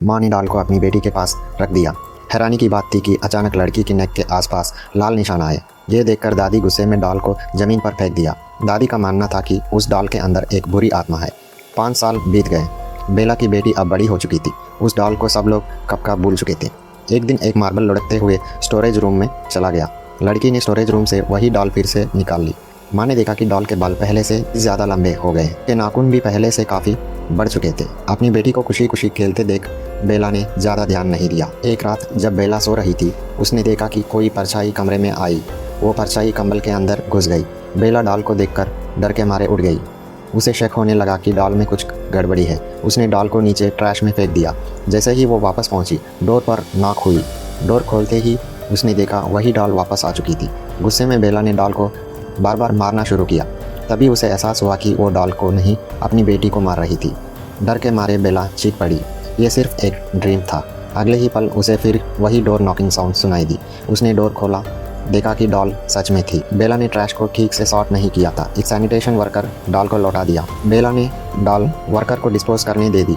माँ ने डाल को अपनी बेटी के पास रख दिया। हैरानी की बात थी कि अचानक लड़की की नेक के आसपास लाल निशान आए। ये देखकर दादी गुस्से में डाल को जमीन पर फेंक दिया। दादी का मानना था कि उस डाल के अंदर एक बुरी आत्मा है। 5 साल बीत गए। बेला की बेटी अब बड़ी हो चुकी थी। उस डाल को सब लोग कब का भूल चुके थे। एक दिन एक मार्बल लुढ़कते हुए स्टोरेज रूम में चला गया। लड़की ने स्टोरेज रूम से वही डॉल फिर से निकाल ली। माँ ने देखा कि डॉल के बाल पहले से ज़्यादा लंबे हो गए के नाखून भी पहले से काफ़ी बढ़ चुके थे। अपनी बेटी को खुशी खुशी खेलते देख बेला ने ज़्यादा ध्यान नहीं दिया। एक रात जब बेला सो रही थी, उसने देखा कि कोई परछाई कमरे में आई। वो परछाई कंबल के अंदर घुस गई। बेला डॉल को देखकर डर के मारे उठ गई। उसे शक होने लगा कि डॉल में कुछ गड़बड़ी है। उसने डॉल को नीचे ट्रैश में फेंक दिया। जैसे ही वो वापस पहुंची, डोर पर नॉक हुई। डोर खोलते ही उसने देखा वही डॉल वापस आ चुकी थी। गुस्से में बेला ने डॉल को बार बार मारना शुरू किया। तभी उसे एहसास हुआ कि वो डॉल को नहीं, अपनी बेटी को मार रही थी। डर के मारे बेला चीख पड़ी। ये सिर्फ एक ड्रीम था। अगले ही पल उसे फिर वही डोर नॉकिंग साउंड सुनाई दी। उसने डोर खोला, देखा कि डॉल सच में थी। बेला ने ट्रैश को ठीक से सॉर्ट नहीं किया था। एक सैनिटेशन वर्कर डॉल को लौटा दिया। बेला ने डॉल वर्कर को डिस्पोज करने दे दी।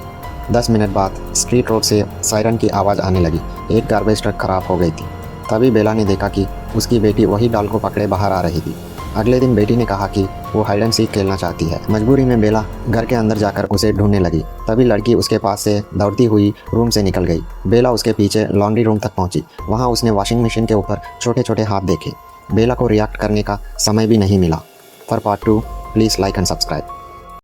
10 मिनट बाद स्ट्रीट रोड से सायरन की आवाज़ आने लगी। एक गार्बेज ट्रक खराब हो गई थी। तभी बेला ने देखा कि उसकी बेटी वही डॉल को पकड़े बाहर आ रही थी। अगले दिन बेटी ने कहा कि वो हाइड एंड सीक खेलना चाहती है। मजबूरी में बेला घर के अंदर जाकर उसे ढूंढने लगी। तभी लड़की उसके पास से दौड़ती हुई रूम से निकल गई। बेला उसके पीछे लॉन्ड्री रूम तक पहुंची। वहां उसने वॉशिंग मशीन के ऊपर छोटे छोटे हाथ देखे। बेला को रिएक्ट करने का समय भी नहीं मिला। For part 2 please like and subscribe.